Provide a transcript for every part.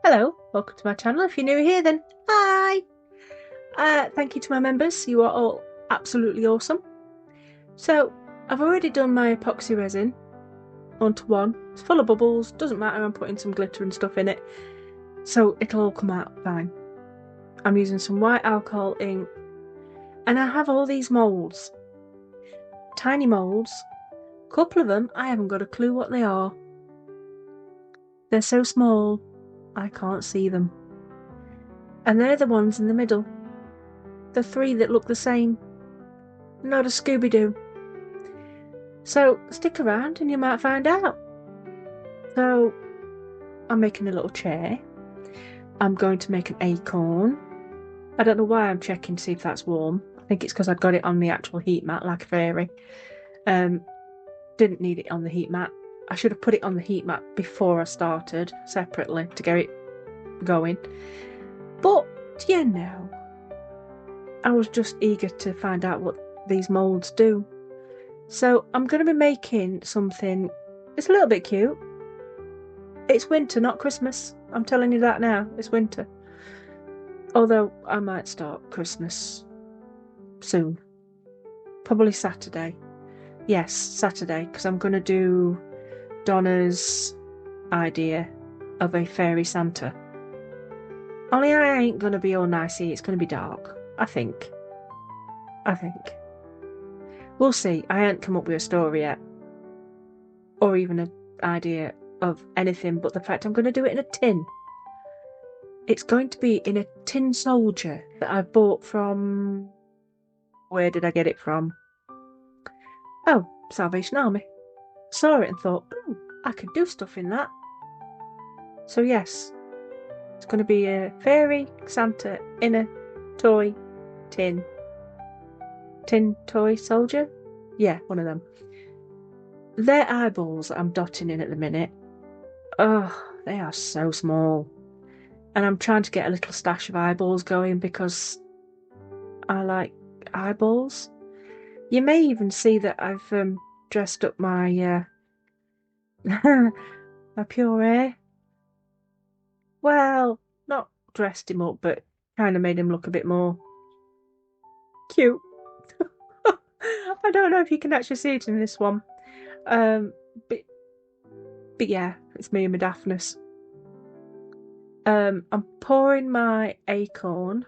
Hello, welcome to my channel. If you're new here, then hi. Thank you to my members. You are all absolutely awesome. So, I've already done my epoxy resin onto one. It's full of bubbles. Doesn't matter, I'm putting some glitter and stuff in it. So, it'll all come out fine. I'm using some white alcohol ink. And I have all these moulds. Tiny moulds. A couple of them, I haven't got a clue what they are. They're so small, I can't see them. And they're the ones in the middle. The three that look the same. Not a Scooby-Doo. So stick around and you might find out. So I'm making a little chair. I'm going to make an acorn. I don't know why I'm checking to see if that's warm. I think it's because I'd got it on the actual heat mat like a fairy. Didn't need it on the heat mat. I should have put it on the heat mat before I started separately to get it going. But you know, I was just eager to find out what these moulds do. So I'm going to be making something. It's a little bit cute. It's winter, not Christmas. I'm telling you that now. It's winter. Although I might start Christmas soon. Probably Saturday. Yes, Saturday, because I'm going to do Donna's idea of a fairy Santa. Only I ain't going to be all nicey. It's going to be dark. I think. We'll see. I ain't come up with a story yet. Or even an idea of anything but the fact I'm going to do it in a tin. It's going to be in a tin soldier that I bought from... Where did I get it from? Oh, Salvation Army. Saw it and thought, ooh, I could do stuff in that. So yes, it's going to be a fairy Santa in a toy tin. Tin toy soldier? Yeah, one of them. Their eyeballs I'm dotting in at the minute. Oh, they are so small. And I'm trying to get a little stash of eyeballs going because I like eyeballs. You may even see that I've dressed up my my pure hair. Well, not dressed him up, but kind of made him look a bit more cute. I don't know if you can actually see it in this one. But yeah, it's me and my daftness. I'm pouring my acorn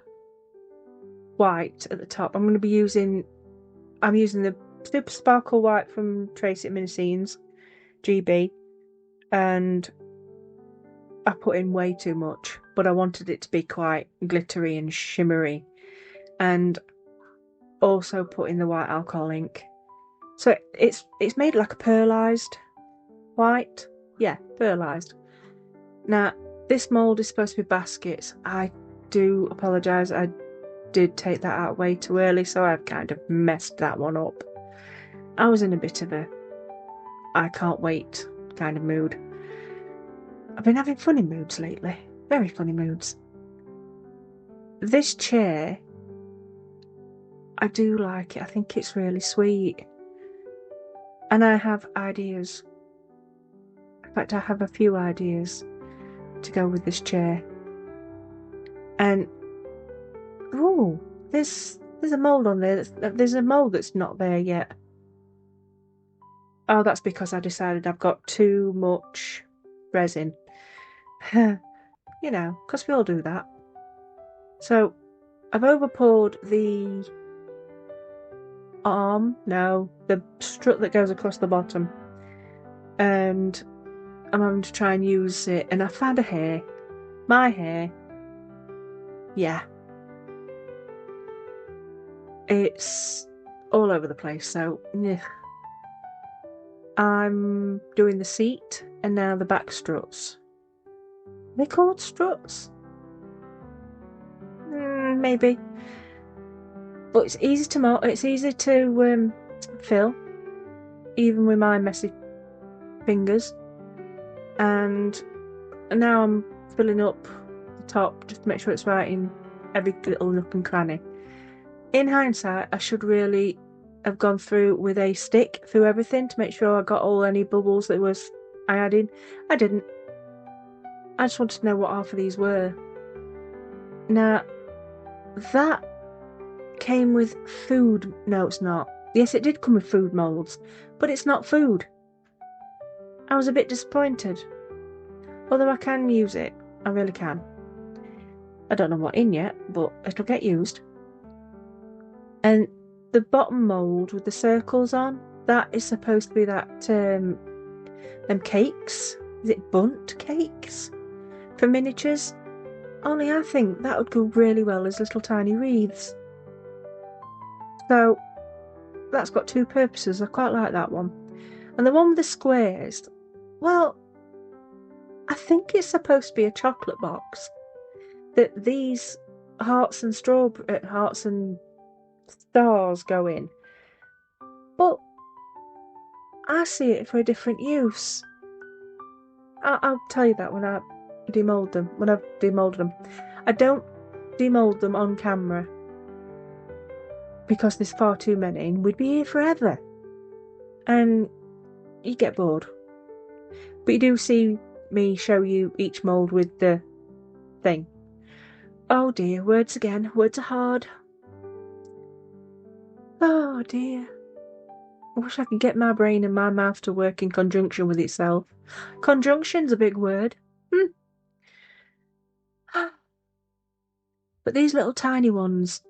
white at the top. I'm using the Super Sparkle White from Tracy Mini Scenes GB, and I put in way too much, but I wanted it to be quite glittery and shimmery, and also put in the white alcohol ink. So it's made like a pearlized white. Yeah, pearlized. Now, this mould is supposed to be baskets. I do apologise. I did take that out way too early, so I've kind of messed that one up. I was in a bit of a I can't wait kind of mood. I've been having funny moods lately. Very funny moods. This chair, I do like it. I think it's really sweet. And I have ideas. In fact, I have a few ideas to go with this chair. And oh, there's a mould on there. There's a mould that's not there yet. Oh, that's because I decided I've got too much resin. You know, because we all do that. So I've overpoured the the strut that goes across the bottom, and I'm having to try and use it, and I found a hair. My hair. Yeah. It's all over the place, so yeah. I'm doing the seat and now the back struts. Are they called struts? Maybe. But it's easy to fill, even with my messy fingers. And now I'm filling up the top just to make sure it's right in every little nook and cranny. In hindsight, I should really have gone through with a stick through everything to make sure I got all any bubbles that I had in. I didn't. I just wanted to know what half of these were. Now, that came with food. No, it's not. Yes, it did come with food moulds, but it's not food. I was a bit disappointed. Although I can use it. I really can. I don't know what in yet, but it'll get used. And the bottom mould with the circles on, that is supposed to be that, them cakes. Is it bundt cakes? For miniatures? Only I think that would go really well as little tiny wreaths. So, that's got two purposes. I quite like that one. And the one with the squares, well, I think it's supposed to be a chocolate box that these hearts and stars go in. But I see it for a different use. I'll tell you that when I demould them. When I've demolded them, I don't demold them on camera because there's far too many, and we'd be here forever, and you get bored. But you do see me show you each mould with the thing. Oh dear, words again. Words are hard. Oh dear. I wish I could get my brain and my mouth to work in conjunction with itself. Conjunction's a big word. But these little tiny ones,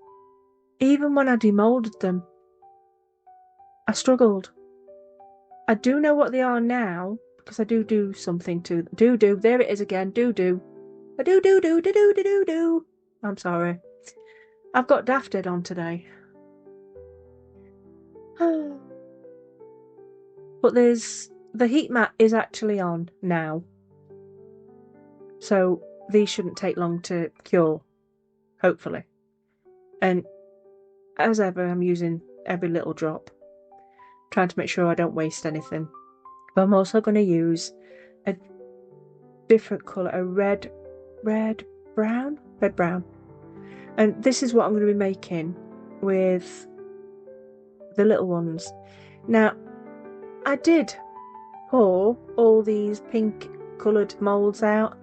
even when I demolded them, I struggled. I do know what they are now, because I do something to them. Do. There it is again. Do. I do. I'm sorry. I've got Daft Head on today. But the heat mat is actually on now. So these shouldn't take long to cure, hopefully. And as ever, I'm using every little drop, trying to make sure I don't waste anything. But I'm also going to use a different colour, a red brown. And this is what I'm going to be making with the little ones. Now, I did pour all these pink coloured moulds out.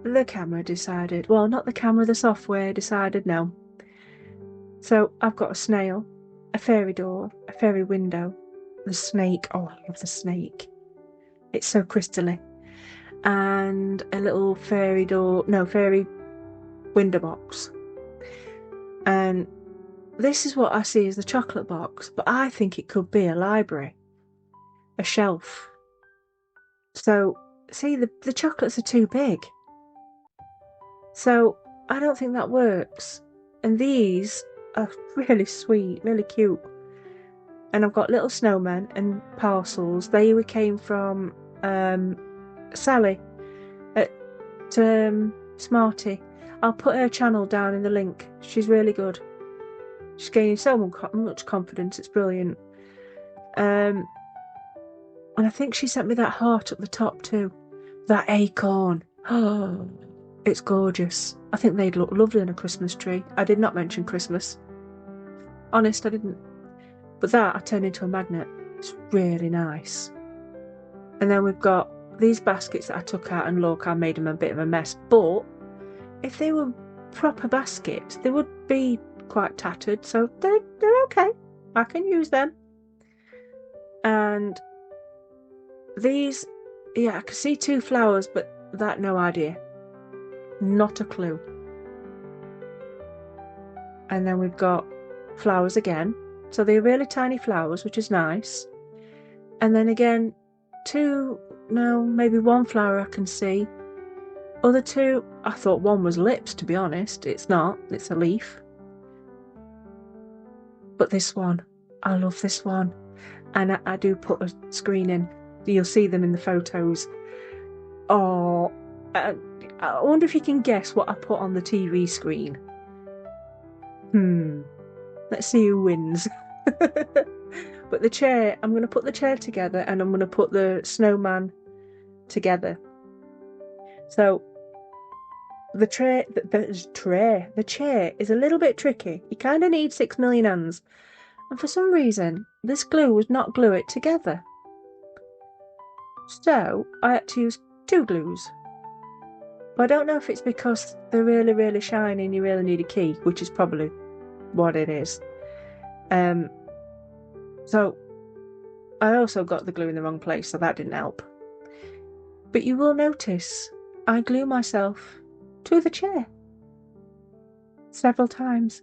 The camera decided, well, not the camera, the software decided no. So I've got a snail, a fairy door, a fairy window, the snake. Oh, I love the snake. It's so crystally. And a little fairy window box. And this is what I see as the chocolate box, but I think it could be a library, a shelf. So, see, the chocolates are too big. So, I don't think that works. And these are really sweet, really cute. And I've got little snowmen and parcels. They came from Sally at Smarty. I'll put her channel down in the link. She's really good. She's gaining so much confidence. It's brilliant. And I think she sent me that heart at the top too. That acorn. Oh, it's gorgeous. I think they'd look lovely on a Christmas tree. I did not mention Christmas. Honest, I didn't. But that I turned into a magnet. It's really nice. And then we've got these baskets that I took out, and look, I made them a bit of a mess. But if they were proper baskets, they would be quite tattered. So they're okay. I can use them. And these, yeah, I can see two flowers, but that, no idea. Not a clue. And then we've got flowers again. So they're really tiny flowers, which is nice. And then again, maybe one flower I can see. Other two, I thought one was lips, to be honest. It's not. It's a leaf. But this one, I love this one. And I do put a screen in. You'll see them in the photos. Oh, I wonder if you can guess what I put on the TV screen. Let's see who wins. But the chair, I'm going to put the chair together, and I'm going to put the snowman together. So the chair is a little bit tricky. You kind of need 6 million hands. And for some reason, this glue would not glue it together. So I had to use 2 glues. But I don't know if it's because they're really, really shiny and you really need a key, which is probably what it is. So I also got the glue in the wrong place, so that didn't help. But you will notice I glue myself to the chair several times.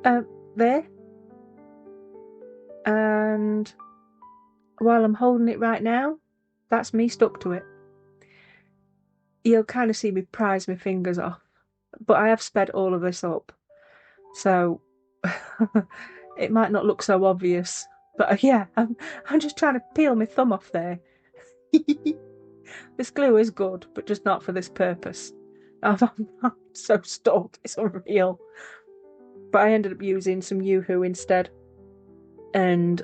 There. And while I'm holding it right now, that's me stuck to it. You'll kind of see me prise my fingers off, but I have sped all of this up, so it might not look so obvious. But yeah, I'm just trying to peel my thumb off there. This glue is good, but just not for this purpose. I'm so stuck, it's unreal. But I ended up using some Yoo-hoo instead, and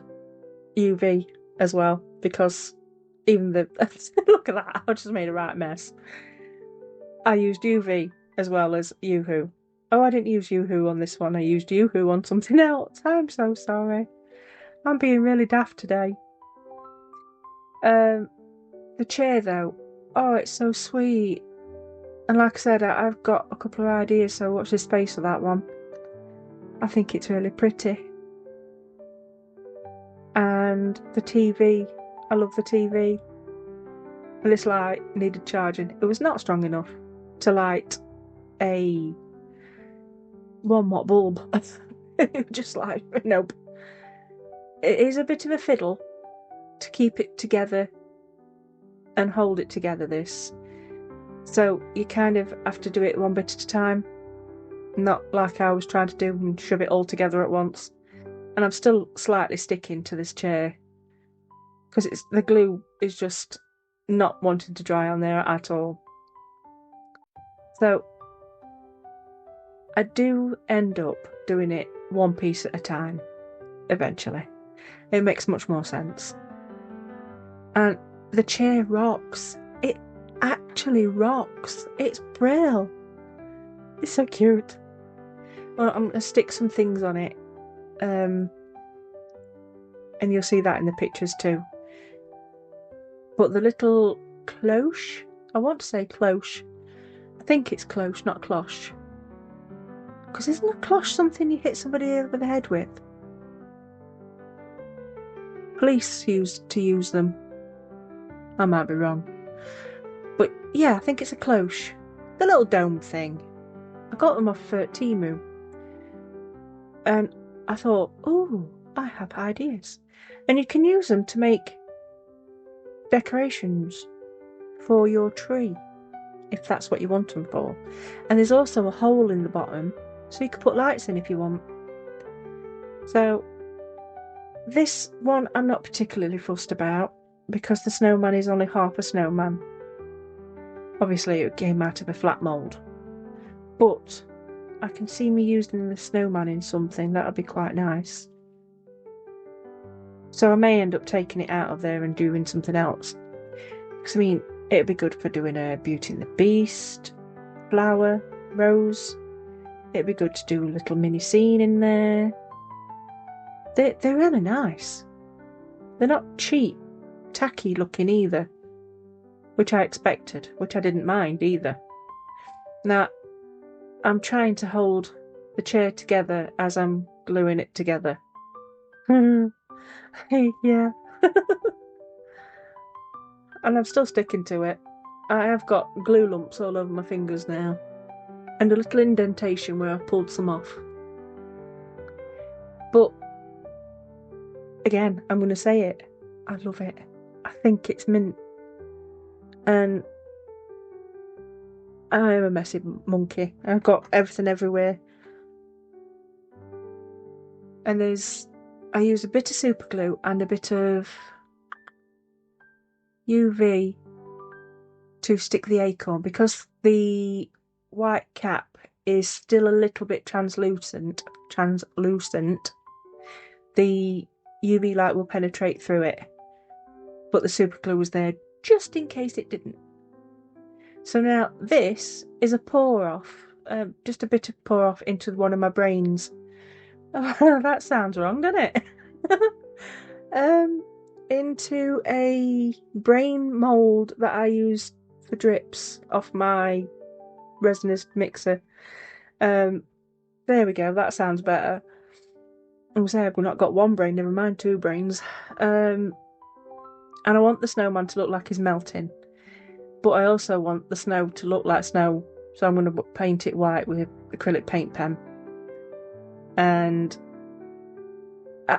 UV as well, because even the look at that, I just made a right mess. I used UV as well as Yoo-hoo. Oh, I didn't use Yoo-hoo on this one. I used Yoo-hoo on something else. I'm so sorry. I'm being really daft today. The chair though, oh, it's so sweet. And like I said, I've got a couple of ideas, so watch this space for that one. I think it's really pretty. And the TV, I love the TV. And this light needed charging. It was not strong enough to light a 1 watt bulb. Just like, nope. It is a bit of a fiddle to keep it together and hold it together, this. So you kind of have to do it one bit at a time. Not like I was trying to do and shove it all together at once. And I'm still slightly sticking to this chair because the glue is just not wanting to dry on there at all. So I do end up doing it one piece at a time eventually. It makes much more sense. And the chair rocks. It actually rocks. It's brilliant. It's so cute. Well, I'm going to stick some things on it. And you'll see that in the pictures too. But the little cloche, I want to say cloche. I think it's cloche, not cloche. Because isn't a cloche something you hit somebody over the head with? Police used to use them. I might be wrong. But yeah, I think it's a cloche. The little dome thing. I got them off Temu. And I thought, oh, I have ideas. And you can use them to make decorations for your tree, if that's what you want them for. And there's also a hole in the bottom, so you can put lights in if you want. So this one I'm not particularly fussed about, because the snowman is only half a snowman. Obviously it came out of a flat mould. But I can see me using the snowman in something that would be quite nice. So I may end up taking it out of there and doing something else. Because I mean, it'd be good for doing a Beauty and the Beast, flower, rose. It'd be good to do a little mini scene in there. They're really nice. They're not cheap, tacky looking either. Which I expected, which I didn't mind either. Now, I'm trying to hold the chair together as I'm gluing it together. Yeah. And I'm still sticking to it. I have got glue lumps all over my fingers now. And a little indentation where I've pulled some off. But, again, I'm going to say it. I love it. I think it's mint. And I am a messy monkey. I've got everything everywhere. And I use a bit of super glue and a bit of UV to stick the acorn, because the white cap is still a little bit translucent. The UV light will penetrate through it, but the super glue was there just in case it didn't. So now this is a pour off, just a bit of pour off into one of my brains. Oh, that sounds wrong, doesn't it? Into a brain mould that I used for drips off my resinous mixer. There we go, that sounds better. I'm saying I've not got one brain, never mind 2 brains. And I want the snowman to look like he's melting, but I also want the snow to look like snow, so I'm going to paint it white with acrylic paint pen. And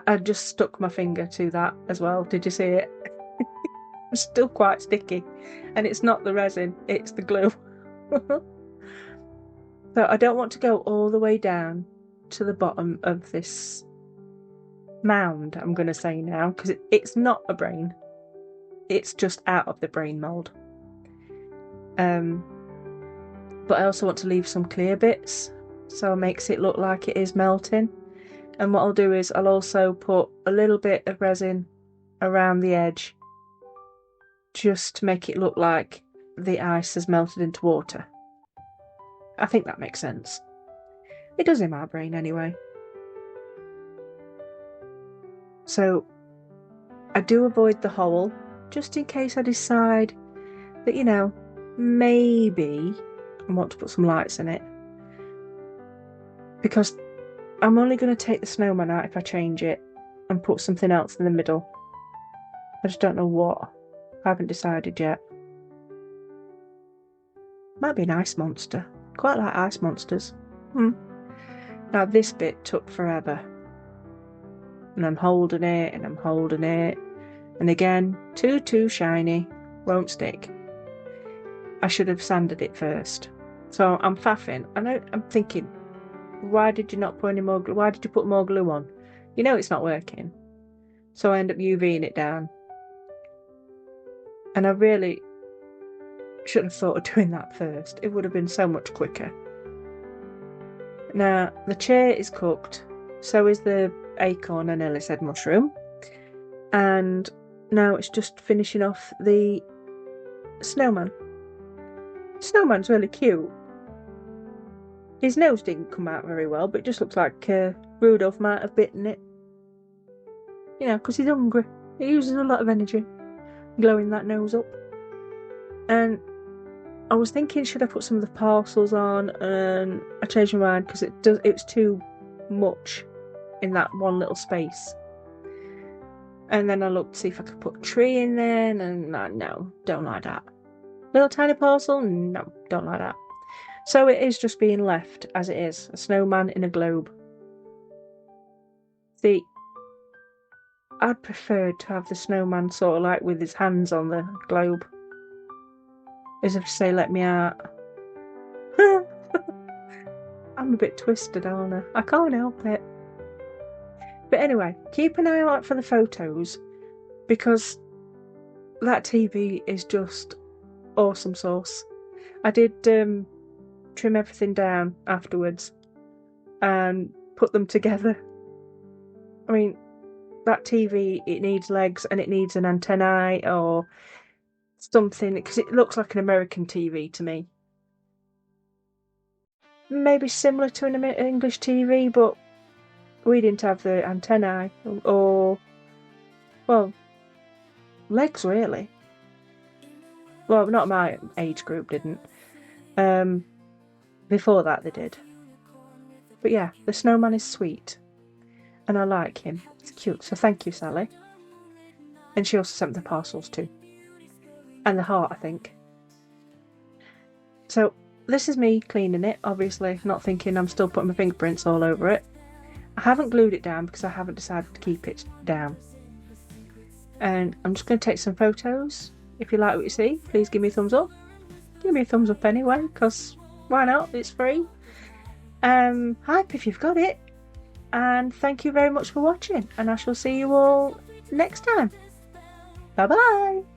I just stuck my finger to that as well. Did you see it? It's still quite sticky, and it's not the resin, it's the glue. So I don't want to go all the way down to the bottom of this mound, I'm going to say now, because it's not a brain. It's just out of the brain mould. But I also want to leave some clear bits, so it makes it look like it is melting. And what I'll do is I'll also put a little bit of resin around the edge, just to make it look like the ice has melted into water. I think that makes sense. It does in my brain anyway. So I do avoid the hole, just in case I decide that, you know, maybe I want to put some lights in it. Because I'm only going to take the snowman out if I change it and put something else in the middle. I just don't know what. I haven't decided yet. Might be an ice monster. Quite like ice monsters. Now this bit took forever. And I'm holding it and I'm holding it. And again, too shiny. Won't stick. I should have sanded it first. So I'm faffing. I'm thinking, why did you not put any more glue? Why did you put more glue on? You know it's not working. So I end up UVing it down. And I really should have thought of doing that first. It would have been so much quicker. Now, the chair is cooked. So is the acorn, I nearly said mushroom. And now it's just finishing off the snowman. Snowman's really cute. His nose didn't come out very well, but it just looks like Rudolph might have bitten it. You know, because he's hungry. He uses a lot of energy glowing that nose up. And I was thinking, should I put some of the parcels on? And I changed my mind because it's too much in that one little space. And then I looked to see if I could put a tree in there, and no, don't like that. Little tiny parcel? No, don't like that. So it is just being left as it is, a snowman in a globe. See, I'd prefer to have the snowman sort of like with his hands on the globe. As if to say, let me out. I'm a bit twisted, aren't I? I can't help it. But anyway, keep an eye out for the photos, because that TV is just awesome sauce. I did trim everything down afterwards and put them together. I mean, that TV, it needs legs and it needs an antennae or something, because it looks like an American TV to me. Maybe similar to an English TV, but we didn't have the antennae or, well, legs really. Well, not my age group didn't. Before that they did. But yeah, the snowman is sweet. And I like him. It's cute. So thank you, Sally. And she also sent the parcels too. And the heart, I think. So this is me cleaning it, obviously, not thinking I'm still putting my fingerprints all over it. I haven't glued it down because I haven't decided to keep it down. And I'm just going to take some photos. If you like what you see, please give me a thumbs up. Give me a thumbs up anyway, because why not? It's free. Hype if you've got it. And thank you very much for watching. And I shall see you all next time. Bye bye.